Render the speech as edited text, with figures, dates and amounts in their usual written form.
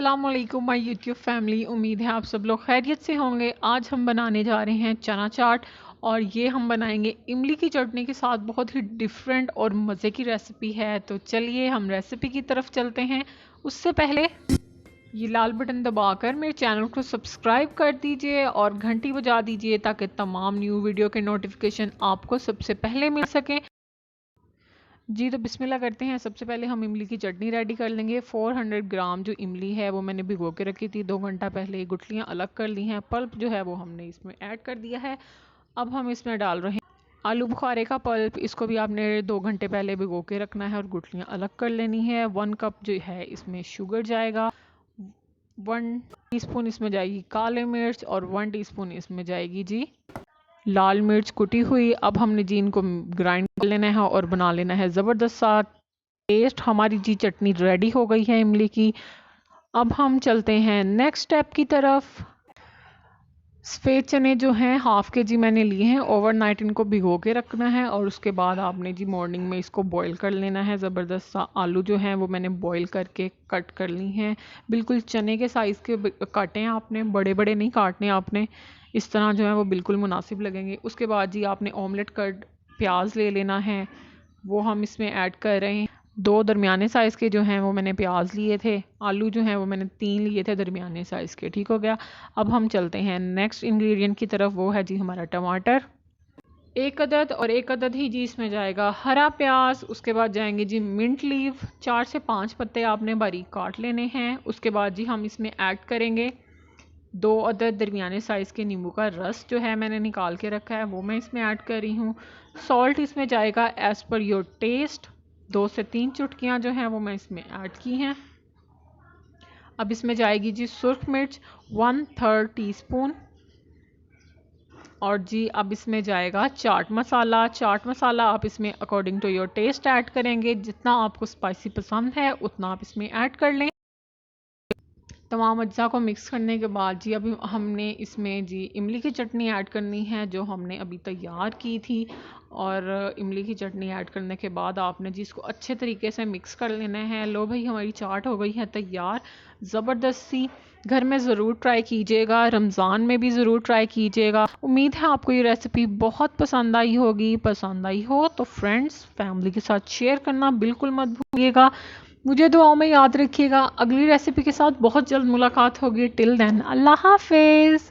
अस्सलामुअलैकुम my YouTube family. उम्मीद है आप सब लोग खैरियत से होंगे। आज हम बनाने जा रहे हैं चना चाट और ये हम बनाएंगे इमली की चटनी के साथ। बहुत ही डिफरेंट और मज़े की रेसिपी है, तो चलिए हम रेसिपी की तरफ चलते हैं। उससे पहले ये लाल बटन दबाकर मेरे चैनल को सब्सक्राइब कर दीजिए और घंटी बजा दीजिए ताकि तमाम न्यू वीडियो के नोटिफिकेशन आपको सबसे पहले मिल सकें। जी तो बिस्मिल्लाह करते हैं। सबसे पहले हम इमली की चटनी रेडी कर लेंगे। 400 ग्राम जो इमली है वो मैंने भिगो के रखी थी 2 घंटा पहले। गुठलियाँ अलग कर ली हैं, पल्प जो है वो हमने इसमें ऐड कर दिया है। अब हम इसमें डाल रहे हैं आलू बुखारे का पल्प। इसको भी आपने 2 घंटे पहले भिगो के रखना है और गुठलियाँ अलग कर लेनी है। 1 कप जो है इसमें शुगर जाएगा, 1 टीस्पून इसमें जाएगी काले मिर्च और 1 टीस्पून इसमें जाएगी जी लाल मिर्च कुटी हुई। अब हमने जी इनको ग्राइंड कर लेना है और बना लेना है ज़बरदस्त सा टेस्ट। हमारी जी चटनी रेडी हो गई है इमली की। अब हम चलते हैं नेक्स्ट स्टेप की तरफ। सफ़ेद चने जो हैं 1/2 kg मैंने लिए हैं। ओवरनाइट इनको भिगो के रखना है और उसके बाद आपने जी मॉर्निंग में इसको बॉईल कर लेना है ज़बरदस्त सा। आलू जो हैं वो मैंने बॉईल करके कट कर ली हैं। बिल्कुल चने के साइज़ के काटे हैं आपने, बड़े बड़े नहीं काटने आपने। इस तरह जो है वो बिल्कुल मुनासिब लगेंगे। उसके बाद जी आपने ऑमलेट कट प्याज ले लेना है, वो हम इसमें ऐड कर रहे हैं। 2 दरमियाने साइज़ के जो हैं वो मैंने प्याज लिए थे। आलू जो हैं वो मैंने 3 लिए थे दरमियाने साइज़ के। ठीक हो गया। अब हम चलते हैं नेक्स्ट इंग्रेडिएंट की तरफ, वो है जी हमारा टमाटर 1 अदद, और 1 अदद ही जी इसमें जाएगा हरा प्याज। उसके बाद जाएंगे जी मिंट लीव 4 से 5 पत्ते आपने बारीक काट लेने हैं। उसके बाद जी हम इसमें ऐड करेंगे 2 अदद दरमियाने साइज़ के नींबू का रस जो है मैंने निकाल के रखा है, वो मैं इसमें ऐड कर रही हूँ। सॉल्ट इसमें जाएगा एज़ पर योर टेस्ट। 2 से 3 चुटकियाँ जो हैं वो मैं इसमें ऐड की हैं। अब इसमें जाएगी जी सुर्ख मिर्च 1/3 टीस्पून। और जी अब इसमें जाएगा चाट मसाला। चाट मसाला आप इसमें according to your taste add करेंगे। जितना आपको स्पाइसी पसंद है उतना आप इसमें ऐड कर लें। तमाम अज्जा को मिक्स करने के बाद जी अभी हमने इसमें जी इमली की चटनी ऐड करनी है जो हमने अभी तैयार की थी। और इमली की चटनी ऐड करने के बाद आपने जी इसको अच्छे तरीके से मिक्स कर लेना है। लो भाई हमारी चाट हो गई है तैयार, ज़बरदस्त सी। घर में ज़रूर ट्राई कीजिएगा, रमज़ान में भी ज़रूर ट्राई कीजिएगा। उम्मीद है आपको ये रेसिपी बहुत पसंद आई होगी। पसंद आई हो तो फ्रेंड्स फैमिली के साथ शेयर करना बिल्कुल मत भूलिएगा। मुझे दुआओं में याद रखिएगा। अगली रेसिपी के साथ बहुत जल्द मुलाकात होगी। टिल देन अल्लाह हाफिज़।